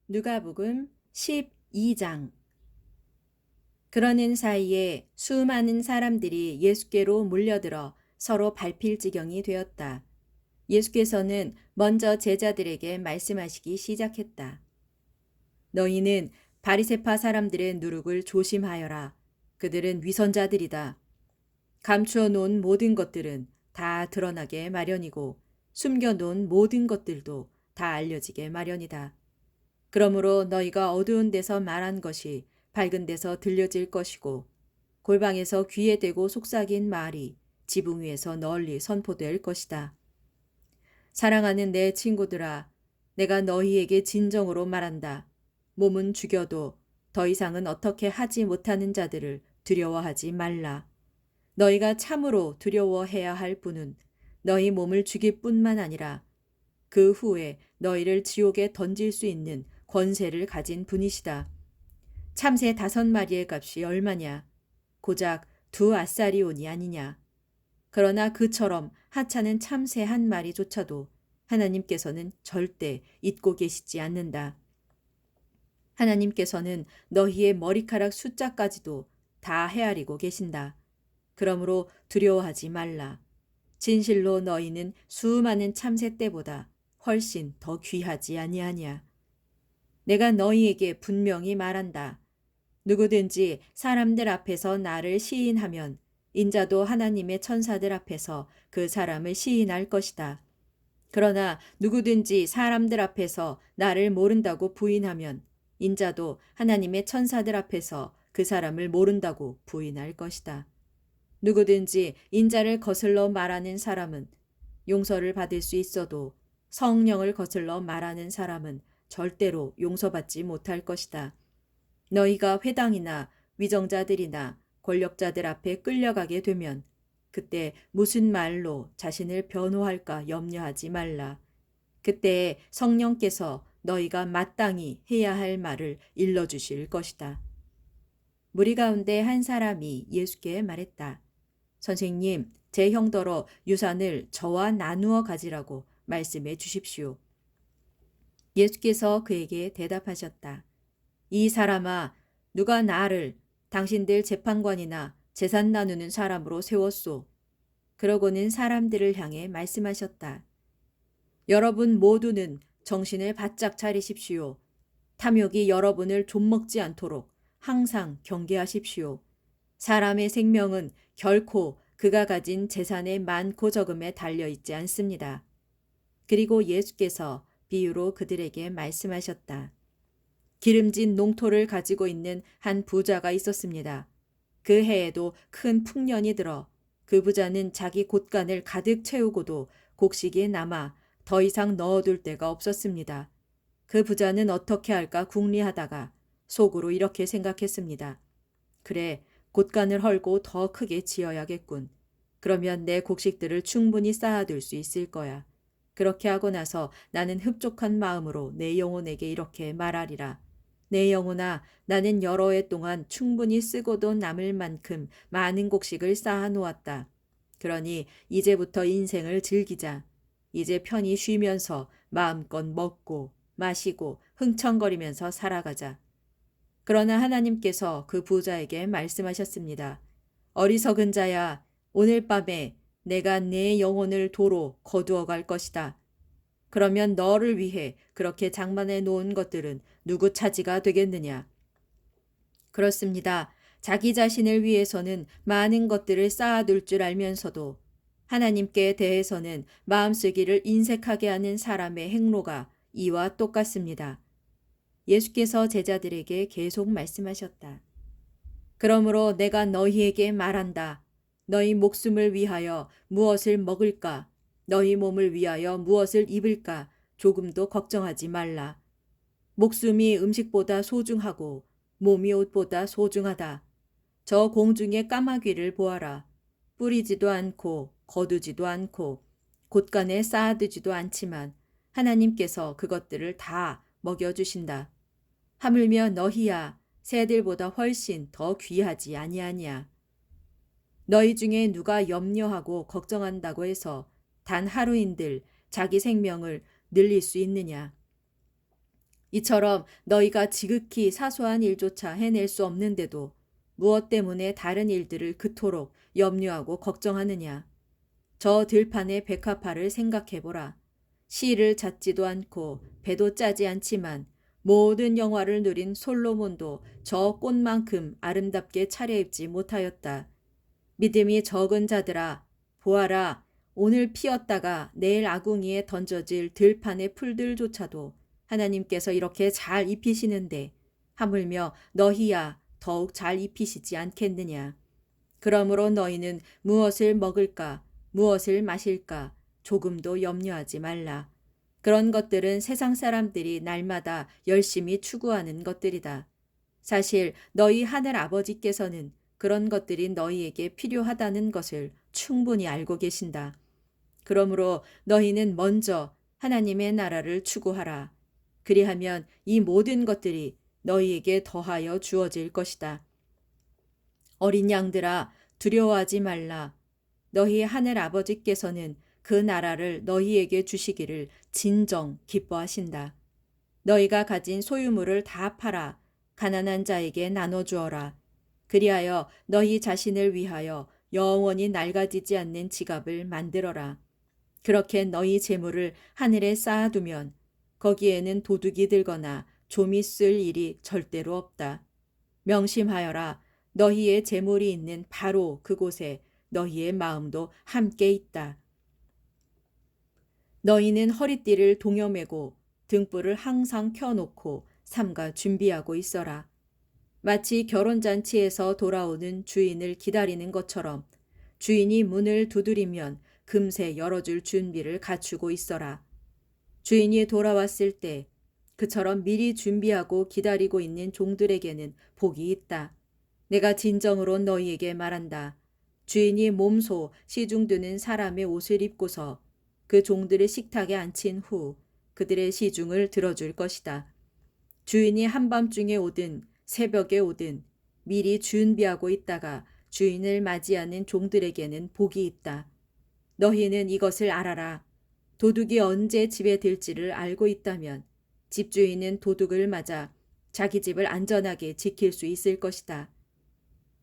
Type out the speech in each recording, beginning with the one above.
누가복음 12장. 그러는 사이에 수많은 사람들이 예수께로 몰려들어 서로 밟힐 지경이 되었다. 예수께서는 먼저 제자들에게 말씀하시기 시작했다. 너희는 바리새파 사람들의 누룩을 조심하여라. 그들은 위선자들이다. 감추어 놓은 모든 것들은 다 드러나게 마련이고 숨겨 놓은 모든 것들도 다 알려지게 마련이다. 그러므로 너희가 어두운 데서 말한 것이 밝은 데서 들려질 것이고 골방에서 귀에 대고 속삭인 말이 지붕 위에서 널리 선포될 것이다. 사랑하는 내 친구들아, 내가 너희에게 진정으로 말한다. 몸은 죽여도 더 이상은 어떻게 하지 못하는 자들을 두려워하지 말라. 너희가 참으로 두려워해야 할 분은 너희 몸을 죽일 뿐만 아니라 그 후에 너희를 지옥에 던질 수 있는 권세를 가진 분이시다. 참새 5마리의 값이 얼마냐? 고작 2아사리온이 아니냐? 그러나 그처럼 하찮은 참새 1마리조차도 하나님께서는 절대 잊고 계시지 않는다. 하나님께서는 너희의 머리카락 숫자까지도 다 헤아리고 계신다. 그러므로 두려워하지 말라. 진실로 너희는 수많은 참새 떼보다 훨씬 더 귀하지 아니하냐. 내가 너희에게 분명히 말한다. 누구든지 사람들 앞에서 나를 시인하면 인자도 하나님의 천사들 앞에서 그 사람을 시인할 것이다. 그러나 누구든지 사람들 앞에서 나를 모른다고 부인하면 인자도 하나님의 천사들 앞에서 그 사람을 모른다고 부인할 것이다. 누구든지 인자를 거슬러 말하는 사람은 용서를 받을 수 있어도 성령을 거슬러 말하는 사람은 절대로 용서받지 못할 것이다. 너희가 회당이나 위정자들이나 권력자들 앞에 끌려가게 되면 그때 무슨 말로 자신을 변호할까 염려하지 말라. 그때 성령께서 너희가 마땅히 해야 할 말을 일러주실 것이다. 무리 가운데 한 사람이 예수께 말했다. 선생님, 제 형더러 유산을 저와 나누어 가지라고 말씀해 주십시오. 예수께서 그에게 대답하셨다. 이 사람아, 누가 나를 당신들 재판관이나 재산 나누는 사람으로 세웠소? 그러고는 사람들을 향해 말씀하셨다. 여러분 모두는 정신을 바짝 차리십시오. 탐욕이 여러분을 좀먹지 않도록 항상 경계하십시오. 사람의 생명은 결코 그가 가진 재산의 많고 적음에 달려있지 않습니다. 그리고 예수께서 비유로 그들에게 말씀하셨다. 기름진 농토를 가지고 있는 한 부자가 있었습니다. 그 해에도 큰 풍년이 들어 그 부자는 자기 곳간을 가득 채우고도 곡식이 남아 더 이상 넣어둘 데가 없었습니다. 그 부자는 어떻게 할까 궁리하다가 속으로 이렇게 생각했습니다. 그래, 곳간을 헐고 더 크게 지어야겠군. 그러면 내 곡식들을 충분히 쌓아둘 수 있을 거야. 그렇게 하고 나서 나는 흡족한 마음으로 내 영혼에게 이렇게 말하리라. 내 영혼아, 나는 여러 해 동안 충분히 쓰고도 남을 만큼 많은 곡식을 쌓아 놓았다. 그러니 이제부터 인생을 즐기자. 이제 편히 쉬면서 마음껏 먹고 마시고 흥청거리면서 살아가자. 그러나 하나님께서 그 부자에게 말씀하셨습니다. 어리석은 자야, 오늘 밤에 내가 내 영혼을 도로 거두어 갈 것이다. 그러면 너를 위해 그렇게 장만해 놓은 것들은 누구 차지가 되겠느냐? 그렇습니다. 자기 자신을 위해서는 많은 것들을 쌓아둘 줄 알면서도 하나님께 대해서는 마음쓰기를 인색하게 하는 사람의 행로가 이와 똑같습니다. 예수께서 제자들에게 계속 말씀하셨다. 그러므로 내가 너희에게 말한다. 너희 목숨을 위하여 무엇을 먹을까? 너희 몸을 위하여 무엇을 입을까? 조금도 걱정하지 말라. 목숨이 음식보다 소중하고 몸이 옷보다 소중하다. 저 공중의 까마귀를 보아라. 뿌리지도 않고 거두지도 않고 곳간에 쌓아두지도 않지만 하나님께서 그것들을 다 먹여주신다. 하물며 너희야 새들보다 훨씬 더 귀하지 아니하냐. 너희 중에 누가 염려하고 걱정한다고 해서 단 하루인들 자기 생명을 늘릴 수 있느냐. 이처럼 너희가 지극히 사소한 일조차 해낼 수 없는데도 무엇 때문에 다른 일들을 그토록 염려하고 걱정하느냐. 저 들판의 백합화를 생각해보라. 시를 찾지도 않고 배도 짜지 않지만 모든 영화를 누린 솔로몬도 저 꽃만큼 아름답게 차려입지 못하였다. 믿음이 적은 자들아, 보아라. 오늘 피었다가 내일 아궁이에 던져질 들판의 풀들조차도 하나님께서 이렇게 잘 입히시는데 하물며 너희야 더욱 잘 입히시지 않겠느냐. 그러므로 너희는 무엇을 먹을까, 무엇을 마실까 조금도 염려하지 말라. 그런 것들은 세상 사람들이 날마다 열심히 추구하는 것들이다. 사실 너희 하늘 아버지께서는 그런 것들이 너희에게 필요하다는 것을 충분히 알고 계신다. 그러므로 너희는 먼저 하나님의 나라를 추구하라. 그리하면 이 모든 것들이 너희에게 더하여 주어질 것이다. 어린 양들아, 두려워하지 말라. 너희 하늘 아버지께서는 그 나라를 너희에게 주시기를 진정 기뻐하신다. 너희가 가진 소유물을 다 팔아 가난한 자에게 나눠주어라. 그리하여 너희 자신을 위하여 영원히 낡아지지 않는 지갑을 만들어라. 그렇게 너희 재물을 하늘에 쌓아두면 거기에는 도둑이 들거나 좀이 쓸 일이 절대로 없다. 명심하여라. 너희의 재물이 있는 바로 그곳에 너희의 마음도 함께 있다. 너희는 허리띠를 동여매고 등불을 항상 켜놓고 삼가 준비하고 있어라. 마치 결혼잔치에서 돌아오는 주인을 기다리는 것처럼 주인이 문을 두드리면 금세 열어줄 준비를 갖추고 있어라. 주인이 돌아왔을 때 그처럼 미리 준비하고 기다리고 있는 종들에게는 복이 있다. 내가 진정으로 너희에게 말한다. 주인이 몸소 시중드는 사람의 옷을 입고서 그 종들을 식탁에 앉힌 후 그들의 시중을 들어줄 것이다. 주인이 한밤중에 오든 새벽에 오든 미리 준비하고 있다가 주인을 맞이하는 종들에게는 복이 있다. 너희는 이것을 알아라. 도둑이 언제 집에 들지를 알고 있다면 집주인은 도둑을 맞아 자기 집을 안전하게 지킬 수 있을 것이다.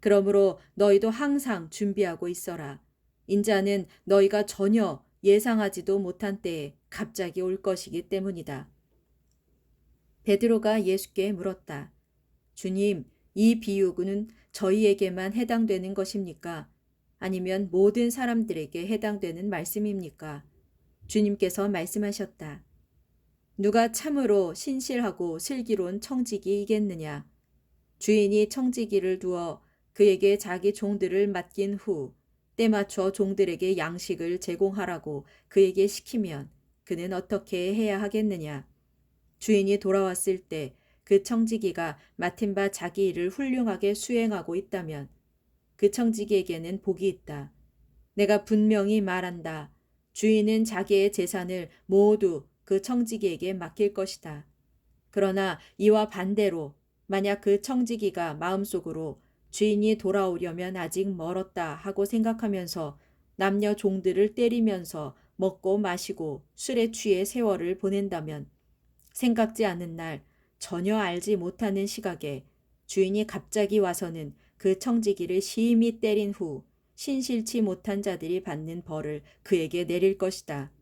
그러므로 너희도 항상 준비하고 있어라. 인자는 너희가 전혀 예상하지도 못한 때에 갑자기 올 것이기 때문이다. 베드로가 예수께 물었다. 주님, 이 비유는 저희에게만 해당되는 것입니까? 아니면 모든 사람들에게 해당되는 말씀입니까? 주님께서 말씀하셨다. 누가 참으로 신실하고 슬기로운 청지기이겠느냐? 주인이 청지기를 두어 그에게 자기 종들을 맡긴 후 때맞춰 종들에게 양식을 제공하라고 그에게 시키면 그는 어떻게 해야 하겠느냐? 주인이 돌아왔을 때 그 청지기가 맡은 바 자기 일을 훌륭하게 수행하고 있다면 그 청지기에게는 복이 있다. 내가 분명히 말한다. 주인은 자기의 재산을 모두 그 청지기에게 맡길 것이다. 그러나 이와 반대로 만약 그 청지기가 마음속으로 주인이 돌아오려면 아직 멀었다 하고 생각하면서 남녀 종들을 때리면서 먹고 마시고 술에 취해 세월을 보낸다면 생각지 않은 날 전혀 알지 못하는 시각에 주인이 갑자기 와서는 그 청지기를 심히 때린 후 신실치 못한 자들이 받는 벌을 그에게 내릴 것이다.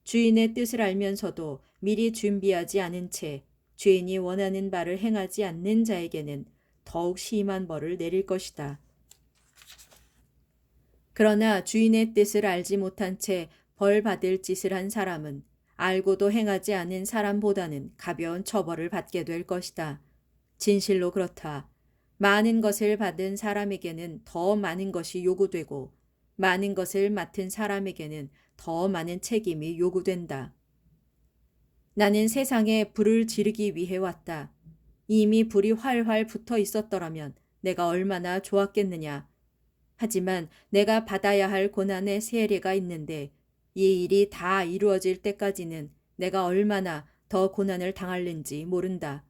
주인의 뜻을 알면서도 미리 준비하지 않은 채 주인이 원하는 바를 행하지 않는 자에게는 더욱 심한 벌을 내릴 것이다. 그러나 주인의 뜻을 알지 못한 채 벌 받을 짓을 한 사람은 알고도 행하지 않은 사람보다는 가벼운 처벌을 받게 될 것이다. 진실로 그렇다. 많은 것을 받은 사람에게는 더 많은 것이 요구되고 많은 것을 맡은 사람에게는 더 많은 책임이 요구된다. 나는 세상에 불을 지르기 위해 왔다. 이미 불이 활활 붙어 있었더라면 내가 얼마나 좋았겠느냐. 하지만 내가 받아야 할 고난의 세례가 있는데 이 일이 다 이루어질 때까지는 내가 얼마나 더 고난을 당할는지 모른다.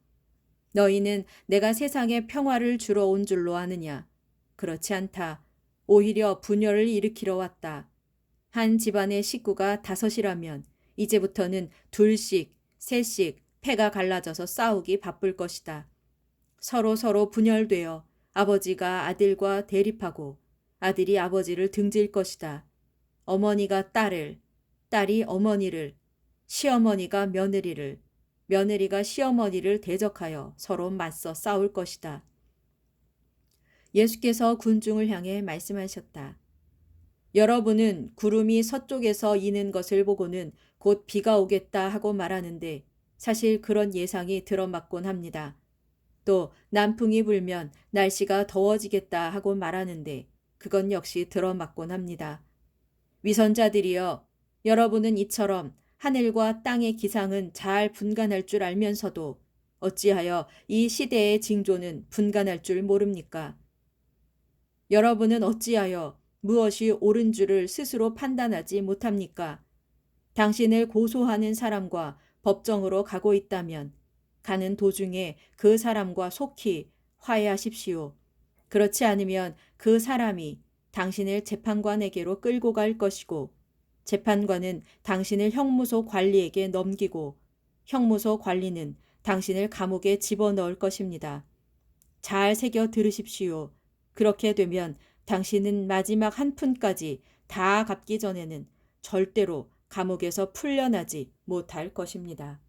너희는 내가 세상에 평화를 주러 온 줄로 아느냐? 그렇지 않다. 오히려 분열을 일으키러 왔다. 한 집안의 식구가 5이라면 이제부터는 2씩, 3씩, 패가 갈라져서 싸우기 바쁠 것이다. 서로 분열되어 아버지가 아들과 대립하고 아들이 아버지를 등질 것이다. 어머니가 딸을, 딸이 어머니를, 시어머니가 며느리를, 며느리가 시어머니를 대적하여 서로 맞서 싸울 것이다. 예수께서 군중을 향해 말씀하셨다. 여러분은 구름이 서쪽에서 이는 것을 보고는 곧 비가 오겠다 하고 말하는데 사실 그런 예상이 들어맞곤 합니다. 또 남풍이 불면 날씨가 더워지겠다 하고 말하는데 그건 역시 들어맞곤 합니다. 위선자들이여, 여러분은 이처럼 하늘과 땅의 기상은 잘 분간할 줄 알면서도 어찌하여 이 시대의 징조는 분간할 줄 모릅니까? 여러분은 어찌하여 무엇이 옳은 줄을 스스로 판단하지 못합니까? 당신을 고소하는 사람과 법정으로 가고 있다면 가는 도중에 그 사람과 속히 화해하십시오. 그렇지 않으면 그 사람이 당신을 재판관에게로 끌고 갈 것이고 재판관은 당신을 형무소 관리에게 넘기고 형무소 관리는 당신을 감옥에 집어넣을 것입니다. 잘 새겨 들으십시오. 그렇게 되면 당신은 마지막 한 푼까지 다 갚기 전에는 절대로 감옥에서 풀려나지 못할 것입니다.